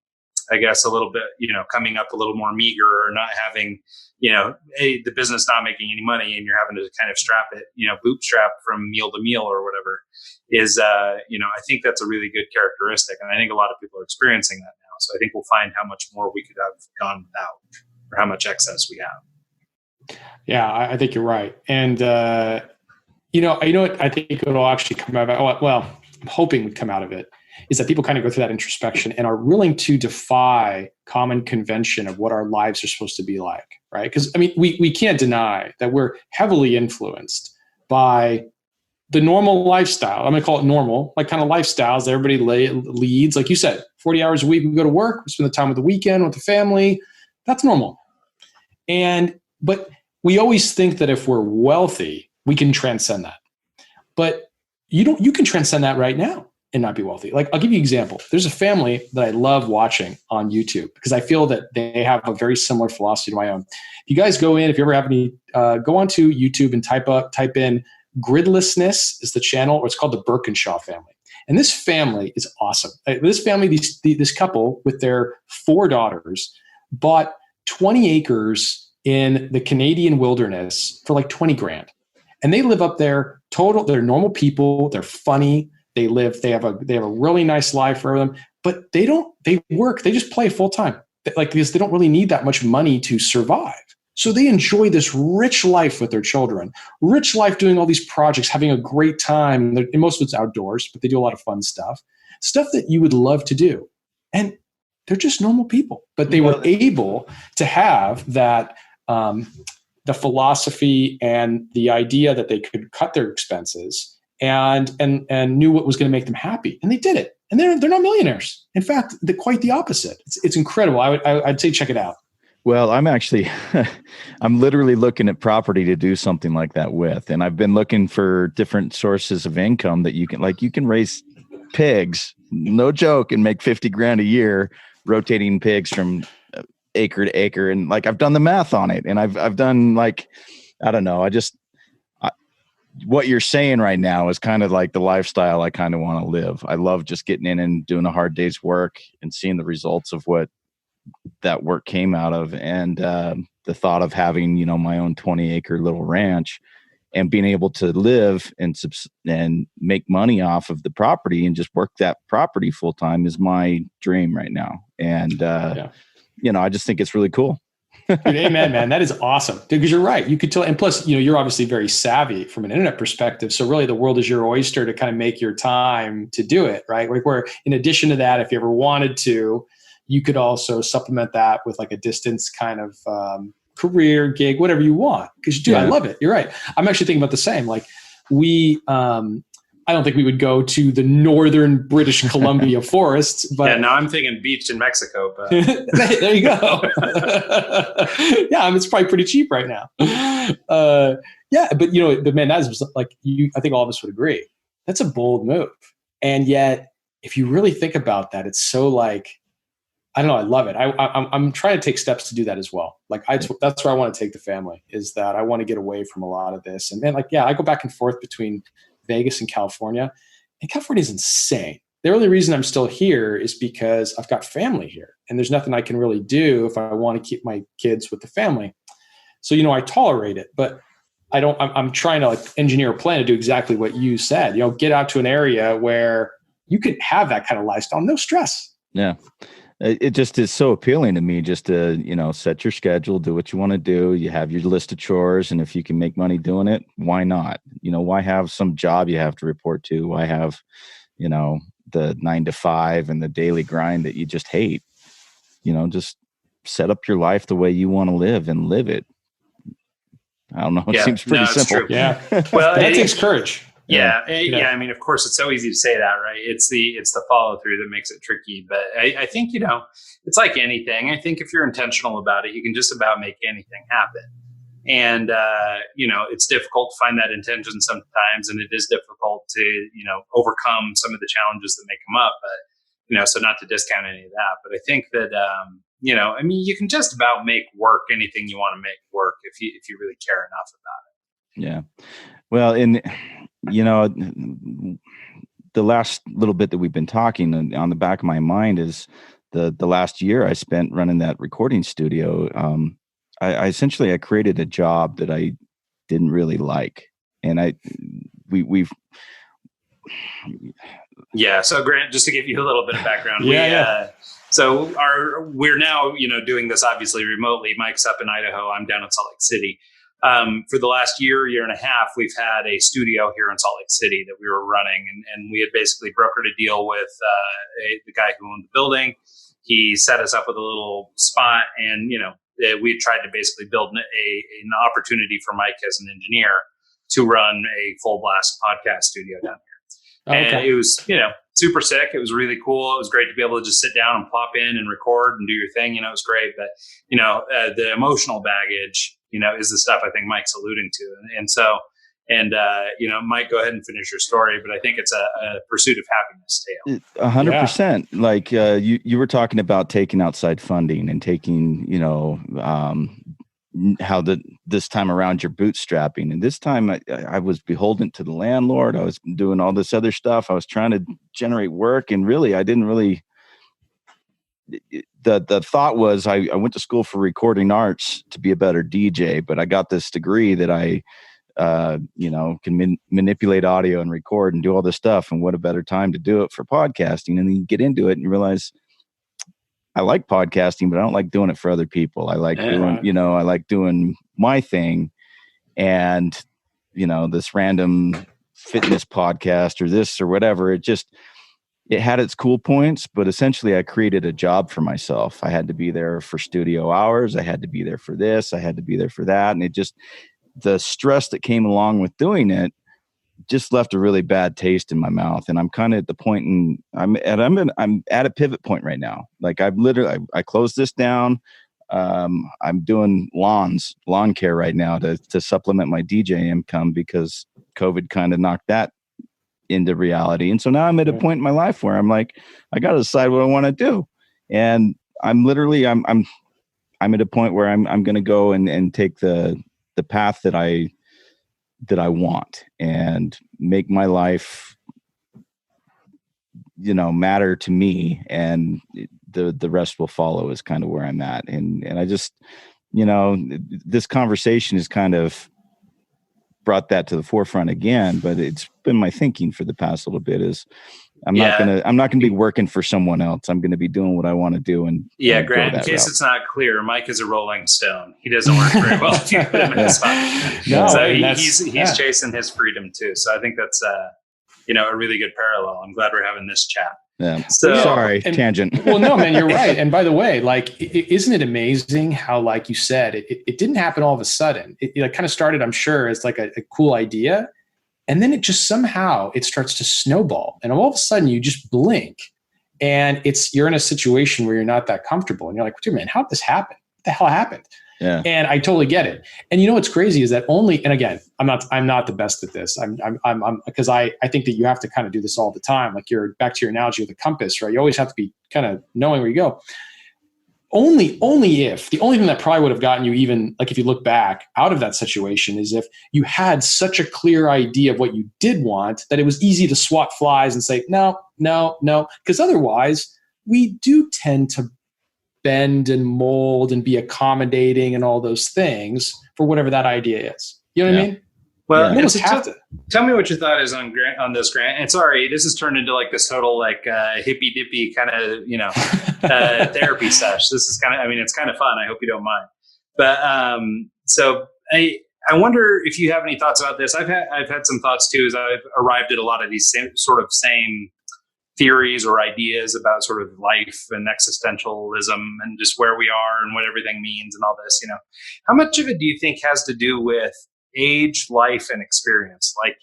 I guess, a little bit, coming up a little more meager or not having, the business not making any money and you're having to kind of strap it, bootstrap from meal to meal or whatever is, I think that's a really good characteristic. And I think a lot of people are experiencing that now. So I think we'll find how much more we could have gone without or how much excess we have. Yeah, I think you're right. And, I think it'll actually come out of it. Well, I'm hoping would come out of it is that people kind of go through that introspection and are willing to defy common convention of what our lives are supposed to be like, right? Because, we can't deny that we're heavily influenced by the normal lifestyle. I'm going to call it normal, like kind of lifestyles that everybody leads. Like you said, 40 hours a week, we go to work, we spend the time with the weekend, with the family. That's normal. But we always think that if we're wealthy, we can transcend that. But you can transcend that right now and not be wealthy. Like, I'll give you an example. There's a family that I love watching on YouTube because I feel that they have a very similar philosophy to my own. If you guys go in, if you ever have any, go onto YouTube and type in Gridlessness is the channel, or it's called the Birkinshaw family. And this family is awesome. This family, this couple with their 4 daughters bought 20 acres in the Canadian wilderness for like 20 grand. And they live up there they're normal people. They're funny. They have a really nice life for them, but they just play full time. Because they don't really need that much money to survive. So they enjoy this rich life with their children, rich life doing all these projects, having a great time. And most of it's outdoors, but they do a lot of fun stuff that you would love to do. And they're just normal people, but they were able to have that, the philosophy and the idea that they could cut their expenses and knew what was going to make them happy. And they did it. And they're not millionaires. In fact, they're quite the opposite. It's incredible. I'd say check it out. Well, I'm actually, I'm literally looking at property to do something like that with. And I've been looking for different sources of income that you can raise pigs, no joke, and make 50 grand a year rotating pigs from acre to acre. And like, I've done the math on it, and I've done like, I don't know. What you're saying right now is kind of like the lifestyle I kind of want to live. I love just getting in and doing a hard day's work and seeing the results of what that work came out of. And the thought of having, my own 20-acre little ranch and being able to live and make money off of the property and just work that property full time is my dream right now. And, I just think it's really cool. Dude, amen, man. That is awesome. Dude, because you're right. You could tell. And plus, you're obviously very savvy from an internet perspective. So really the world is your oyster to kind of make your time to do it, right? Like where in addition to that, if you ever wanted to, you could also supplement that with like a distance kind of career gig, whatever you want. Because I love it. You're right. I'm actually thinking about the same. Like I don't think we would go to the northern British Columbia forests, but now I'm thinking beach in Mexico. But there you go. It's probably pretty cheap right now. But man, that's like I think all of us would agree. That's a bold move, and yet if you really think about that, it's so like, I don't know. I love it. I'm trying to take steps to do that as well. Like that's where I want to take the family, is that I want to get away from a lot of this. And then I go back and forth between Vegas and California, and California is insane. The only reason I'm still here is because I've got family here, and there's nothing I can really do if I want to keep my kids with the family. So, I tolerate it, but I'm trying to like engineer a plan to do exactly what you said, get out to an area where you can have that kind of lifestyle, no stress. Yeah. It just is so appealing to me just to, set your schedule, do what you want to do. You have your list of chores. And if you can make money doing it, why not? Why have some job you have to report to? Why have, the 9 to 5 and the daily grind that you just hate? Just set up your life the way you want to live and live it. I don't know. It seems pretty simple. True. Yeah. Well, that takes courage. Yeah. I mean, of course, it's so easy to say that, right? It's the follow through that makes it tricky. But I think, it's like anything. I think if you're intentional about it, you can just about make anything happen. And, it's difficult to find that intention sometimes. And it is difficult to, overcome some of the challenges that may come up. But, so not to discount any of that. But I think that, you can just about make work anything you want to make work if you really care enough about it. Yeah. Well, the last little bit that we've been talking on the back of my mind is the last year I spent running that recording studio. I essentially created a job that I didn't really like, and we've. Yeah. So Grant, just to give you a little bit of background, so we're now doing this obviously remotely. Mike's up in Idaho. I'm down in Salt Lake City. For the last year and a half, we've had a studio here in Salt Lake City that we were running, and we had basically brokered a deal with the guy who owned the building. He set us up with a little spot, and we had tried to basically build an opportunity for Mike as an engineer to run a full blast podcast studio down here. Okay. And it was super sick. It was really cool. It was great to be able to just sit down and plop in and record and do your thing. It was great, but the emotional baggage is the stuff I think Mike's alluding to. And so, Mike, go ahead and finish your story, but I think it's a pursuit of happiness tale. 100%. Like you were talking about taking outside funding and taking, how this time around you're bootstrapping. And this time I was beholden to the landlord. I was doing all this other stuff. I was trying to generate work, and really, I didn't really, the thought was I went to school for recording arts to be a better DJ, but I got this degree that I, can manipulate audio and record and do all this stuff. And what a better time to do it for podcasting. And then you get into it and you realize I like podcasting, but I don't like doing it for other people. I like I like doing my thing. And, this random fitness podcast or this or whatever, it had its cool points, but essentially I created a job for myself. I had to be there for studio hours. I had to be there for this. I had to be there for that. And the stress that came along with doing it just left a really bad taste in my mouth. And I'm kind of at the point I'm at a pivot point right now. Like I closed this down. I'm doing lawn care right now to supplement my DJ income because COVID kind of knocked that into reality. And so now I'm at a point in my life where I'm like, I got to decide what I want to do. And I'm at a point where I'm going to go and take the path that I want and make my life, matter to me, and the rest will follow is kind of where I'm at. And I just, this conversation has kind of brought that to the forefront again, but it's been my thinking for the past little bit is I'm not gonna be working for someone else. I'm gonna be doing what I want to do. And Grant, in case it's not clear, Mike is a Rolling Stone. He doesn't work very well if you put him in a spot. So he's chasing his freedom too. So I think that's a really good parallel. I'm glad we're having this chat. Yeah. So sorry, tangent. Well, no, man, you're right. And by the way, isn't it amazing how, like you said, it didn't happen all of a sudden. It kind of started, I'm sure, as like a cool idea. And then it just somehow it starts to snowball. And all of a sudden you just blink and you're in a situation where you're not that comfortable. And you're like, dude, man, how did this happen? What the hell happened? Yeah. And I totally get it. And what's crazy is that and again, I'm not the best at this. I'm because I think that you have to kind of do this all the time. Like you're back to your analogy of the compass, right? You always have to be kind of knowing where you go. The only thing that probably would have gotten you, even like if you look back out of that situation, is if you had such a clear idea of what you did want that it was easy to swat flies and say, no. Because otherwise we do tend to bend and mold and be accommodating and all those things for whatever that idea is. You know what I mean? Well, tell me what your thought is on this, Grant. And sorry, this has turned into like this total like hippy dippy kind of therapy sesh. This is it's kind of fun. I hope you don't mind. But so I wonder if you have any thoughts about this. I've had some thoughts too, as I've arrived at a lot of these same theories or ideas about sort of life and existentialism and just where we are and what everything means and all this. How much of it do you think has to do with age, life, and experience? Like,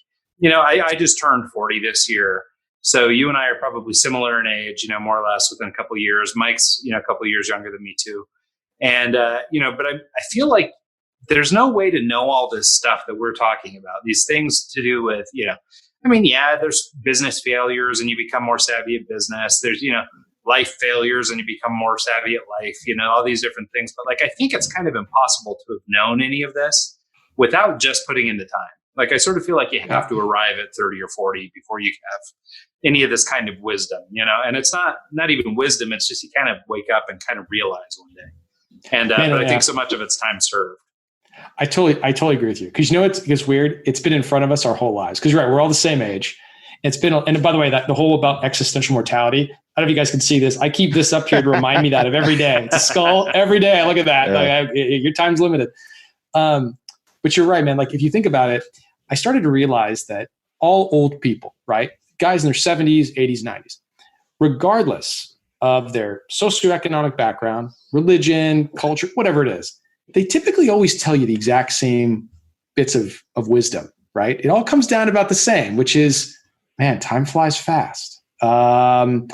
I just turned 40 this year. So you and I are probably similar in age, more or less within a couple of years. Mike's, a couple of years younger than me too. And, but I feel like there's no way to know all this stuff that we're talking about. These things to do with, there's business failures and you become more savvy at business. There's, life failures and you become more savvy at life, all these different things. But like, I think it's kind of impossible to have known any of this without just putting in the time. Like, I sort of feel like you have to arrive at 30 or 40 before you have any of this kind of wisdom, and it's not even wisdom. It's just, you kind of wake up and kind of realize one day. And, but I think so much of it's time served. I totally agree with you. Cause it's weird. It's been in front of us our whole lives. Cause you're right. We're all the same age. And by the way, that the whole about existential mortality, I don't know if you guys can see this. I keep this up here to remind me that of every day. It's a skull every day. I look at that. Yeah. Your time's limited. But you're right, man. Like if you think about it, I started to realize that all old people, right? Guys in their 70s, 80s, 90s, regardless of their socioeconomic background, religion, culture, whatever it is, they typically always tell you the exact same bits of wisdom, right? It all comes down to about the same, which is, man, time flies fast. Health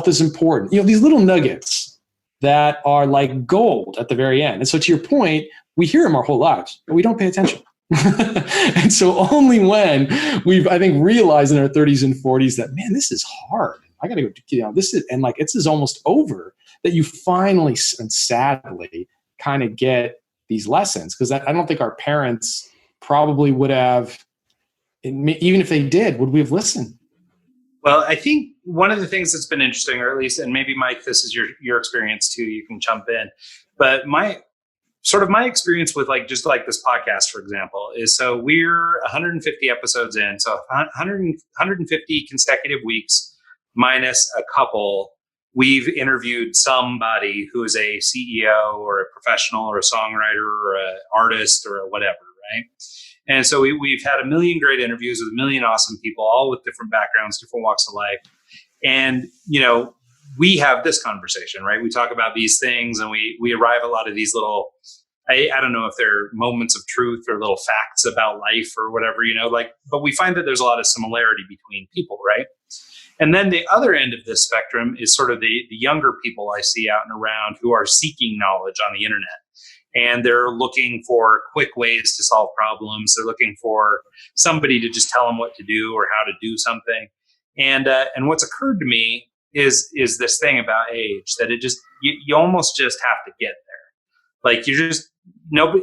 is important. These little nuggets that are like gold at the very end. And so to your point, we hear them our whole lives, but we don't pay attention. And so only when we've, I think, realized in our 30s and 40s that, man, this is hard. I got to go, this is, and like, this is almost over, that you finally and sadly kind of get these lessons. Because I don't think our parents probably would have, even if they did, would we have listened? Well, I think one of the things that's been interesting, or at least, and maybe Mike, this is your experience too, you can jump in, but my experience with just like this podcast, for example, is so we're 150 episodes in. So 150 consecutive weeks minus a couple, we've interviewed somebody who is a CEO or a professional or a songwriter or an artist or whatever, right? And so we've had a million great interviews with a million awesome people, all with different backgrounds, different walks of life. And, we have this conversation, right? We talk about these things and we arrive at a lot of these little, I don't know if they're moments of truth or little facts about life or whatever, but we find that there's a lot of similarity between people, right? And then the other end of this spectrum is sort of the younger people I see out and around who are seeking knowledge on the internet. And they're looking for quick ways to solve problems. They're looking for somebody to just tell them what to do or how to do something. And what's occurred to me is this thing about age, that it just, you almost just have to get there. Like,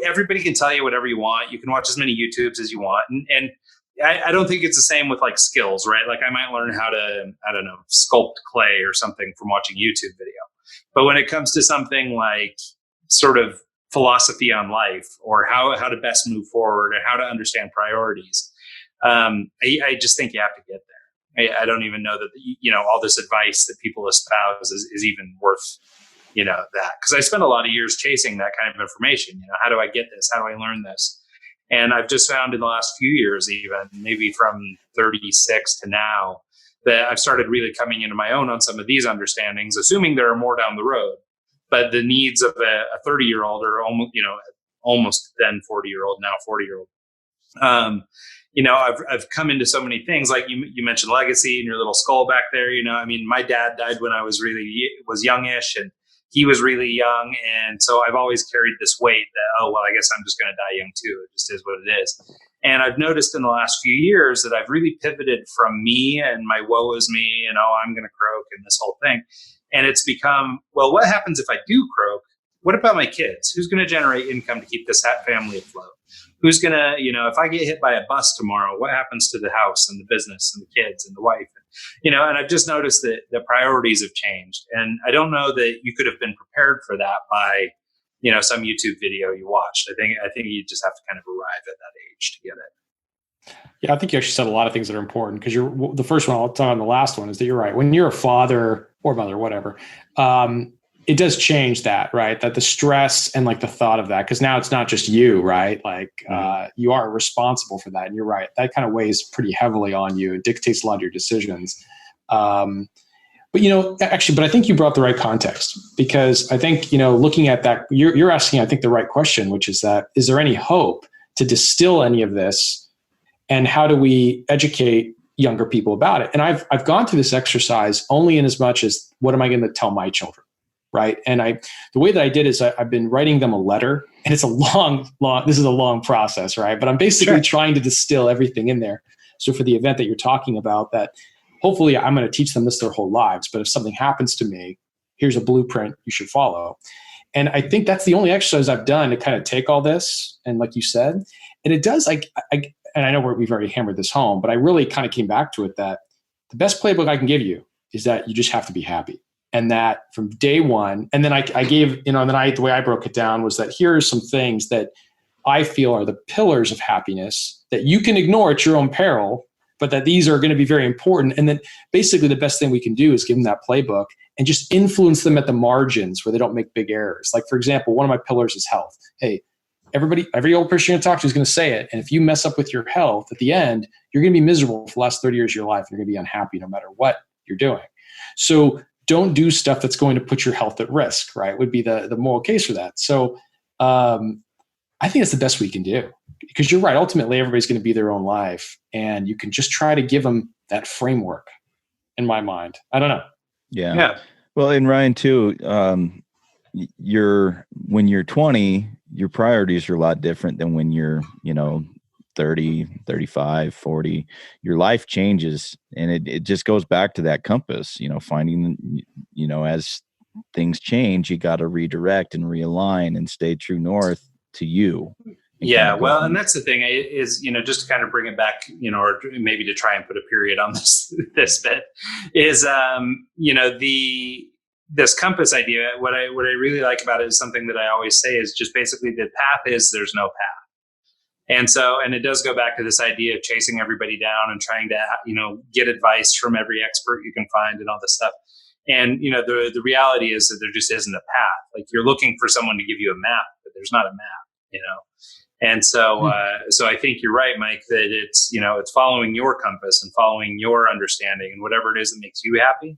everybody can tell you whatever you want. You can watch as many YouTubes as you want. And I don't think it's the same with like skills, right? Like, I might learn how to, I don't know, sculpt clay or something from watching YouTube video. But when it comes to something like sort of philosophy on life, or how to best move forward, and how to understand priorities, I just think you have to get there. I don't even know that, all this advice that people espouse is even worth, that. Because I spent a lot of years chasing that kind of information. How do I get this? How do I learn this? And I've just found in the last few years, even maybe from 36 to now, that I've started really coming into my own on some of these understandings, assuming there are more down the road. But the needs of a 30-year-old, or almost then 40-year-old, now 40-year-old. I've come into so many things, like you mentioned legacy and your little skull back there. My dad died when I was youngish, and he was really young. And so I've always carried this weight that, I guess I'm just going to die young too. It just is what it is. And I've noticed in the last few years that I've really pivoted from me and my woe is me and, I'm going to croak and this whole thing. And it's become, well, what happens if I do croak? What about my kids? Who's going to generate income to keep this family afloat? Who's going to, if I get hit by a bus tomorrow, what happens to the house and the business and the kids and the wife? And I've just noticed that the priorities have changed. And I don't know that you could have been prepared for that by, some YouTube video you watched. I think you just have to kind of arrive at that age to get it. Yeah, I think you actually said a lot of things that are important, because the first one I'll tell on the last one is that you're right. When you're a father or mother, whatever, it does change that, right? That the stress and like the thought of that, because now it's not just you, right? Like you are responsible for that. And you're right. That kind of weighs pretty heavily on you. It dictates a lot of your decisions. But I think you brought the right context, because I think, looking at that, you're asking, I think, the right question, which is that, is there any hope to distill any of this? And how do we educate younger people about it? And I've gone through this exercise only in as much as, what am I going to tell my children? Right. And the way that I did is I've been writing them a letter, and it's a this is a long process, right? But I'm basically trying to distill everything in there. So for the event that you're talking about, that hopefully I'm going to teach them this their whole lives. But if something happens to me, here's a blueprint you should follow. And I think that's the only exercise I've done to kind of take all this. And like you said, and it does, and I know we've already hammered this home, but I really kind of came back to it, that the best playbook I can give you is that you just have to be happy. And that from day one, and then I gave, the way I broke it down was that here are some things that I feel are the pillars of happiness that you can ignore at your own peril, but that these are going to be very important. And then basically the best thing we can do is give them that playbook and just influence them at the margins where they don't make big errors. Like, for example, one of my pillars is health. Hey, every old person you're going to talk to is going to say it. And if you mess up with your health at the end, you're going to be miserable for the last 30 years of your life. You're going to be unhappy no matter what you're doing. So don't do stuff that's going to put your health at risk, right? Would be the moral case for that. So I think it's the best we can do, because you're right. Ultimately, everybody's going to be their own life, and you can just try to give them that framework, in my mind. I don't know. Yeah. Well, and Ryan too, when you're 20, your priorities are a lot different than when you're, 30, 35, 40. Your life changes, and it just goes back to that compass, finding, as things change, you got to redirect and realign and stay true north to you. Yeah. Well, and that's the thing is, just to kind of bring it back, or maybe to try and put a period on this bit is, this compass idea. What I really like about it is something that I always say is just basically the path is there's no path. And so, and it does go back to this idea of chasing everybody down and trying to, get advice from every expert you can find and all this stuff. And, the reality is that there just isn't a path. Like, you're looking for someone to give you a map, but there's not a map, And so, so I think you're right, Mike, that it's, it's following your compass and following your understanding, and whatever it is that makes you happy.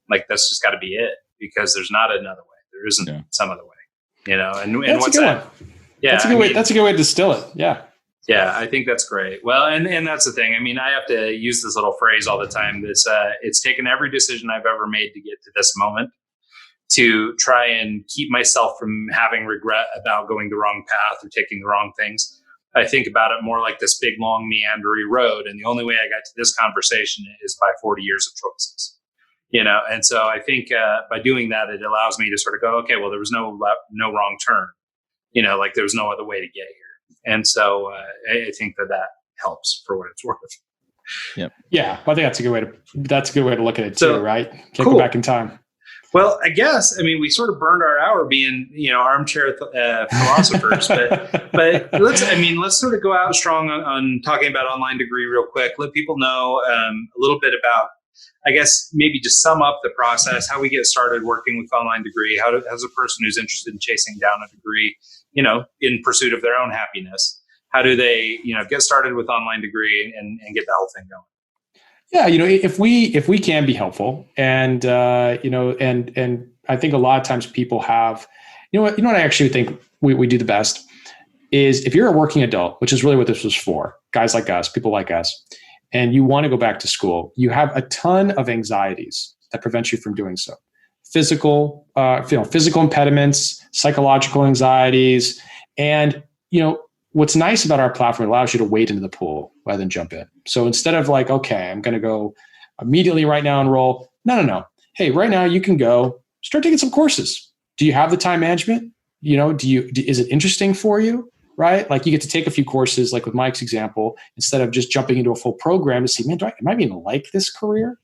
Like, that's just got to be it, because there's not another way. There isn't some other way, and that's what's a good that? One. Yeah, that's a good way. That's a good way to distill it. Yeah. Yeah, I think that's great. Well, and that's the thing. I mean, I have to use this little phrase all the time. This it's taken every decision I've ever made to get to this moment to try and keep myself from having regret about going the wrong path or taking the wrong things. I think about it more like this big, long, meandering road. And the only way I got to this conversation is by 40 years of choices, And so I think by doing that, it allows me to sort of go, okay, well, there was no wrong turn, like there was no other way to get here. And so I think that helps for what it's worth. Yep. Yeah. Well, I think that's a good way to look at it too, right? Can't go back in time. Well, I guess, we sort of burned our hour being, armchair philosophers, but let's sort of go out strong on talking about Online Degree real quick. Let people know a little bit about, I guess, maybe just sum up the process, how we get started working with Online Degree, as a person who's interested in chasing down a degree, in pursuit of their own happiness. How do they, get started with Online Degree and get the whole thing going? Yeah, if we can be helpful, and and I think a lot of times people have, what I actually think we do the best is if you're a working adult, which is really what this was for, guys like us, people like us, and you want to go back to school, you have a ton of anxieties that prevent you from doing so. Physical impediments, psychological anxieties, and what's nice about our platform, it allows you to wade into the pool rather than jump in. So instead of like, okay, I'm going to go immediately right now enroll. No. Hey, right now you can go start taking some courses. Do you have the time management? Is it interesting for you? Right? Like you get to take a few courses, like with Mike's example, instead of just jumping into a full program to see, man, am I even like this career?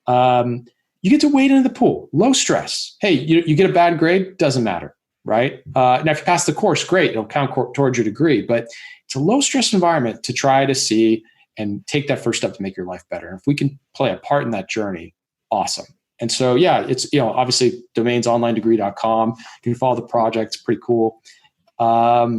You get to wade into the pool, low stress. Hey, you get a bad grade, doesn't matter. Right? Now, if you pass the course, great. It'll count towards your degree, but it's a low stress environment to try to see and take that first step to make your life better. And if we can play a part in that journey, awesome. And so, yeah, it's, obviously domains onlinedegree.com. You can follow the project. It's pretty cool. But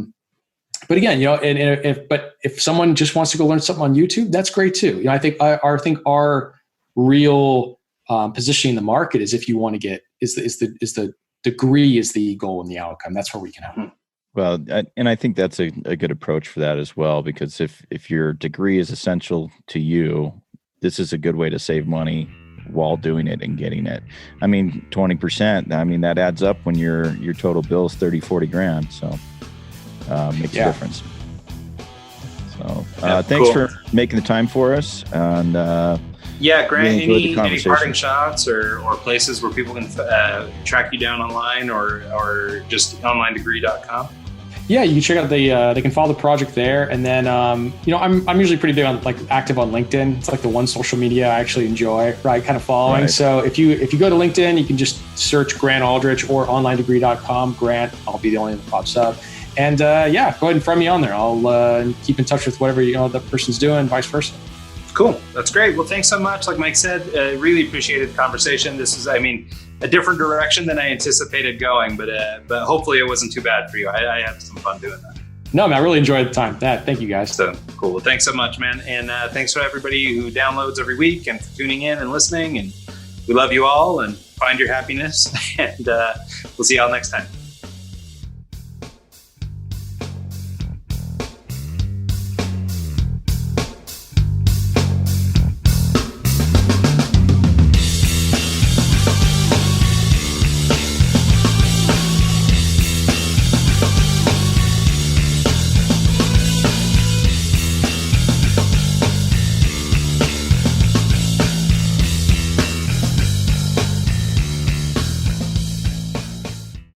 again, if someone just wants to go learn something on YouTube, that's great too. I think our real positioning in the market is if you want to get is the degree is the goal and the outcome. That's where we can help. Well, and I think that's a good approach for that as well, because if your degree is essential to you, this is a good way to save money while doing it and getting it. 20%, that adds up when your total bill is 30, 40 grand. So makes a difference. So thanks for making the time for us. And Grant, really any parting shots or places where people can track you down online or just onlinedegree.com? Yeah, you can check out they can follow the project there. And then, I'm usually pretty big on active on LinkedIn. It's like the one social media I actually enjoy, right? Kind of following. Right. So if you go to LinkedIn, you can just search Grant Aldrich or onlinedegree.com. Grant, I'll be the only one that pops up. And go ahead and friend me on there. I'll keep in touch with whatever, the person's doing, vice versa. Cool. That's great. Well, thanks so much. Like Mike said, really appreciated the conversation. This is, a different direction than I anticipated going, but hopefully it wasn't too bad for you. I had some fun doing that. No, man, I really enjoyed the time. Thank you guys. So cool. Well, thanks so much, man. And thanks for everybody who downloads every week and for tuning in and listening. And we love you all and find your happiness. And we'll see y'all next time.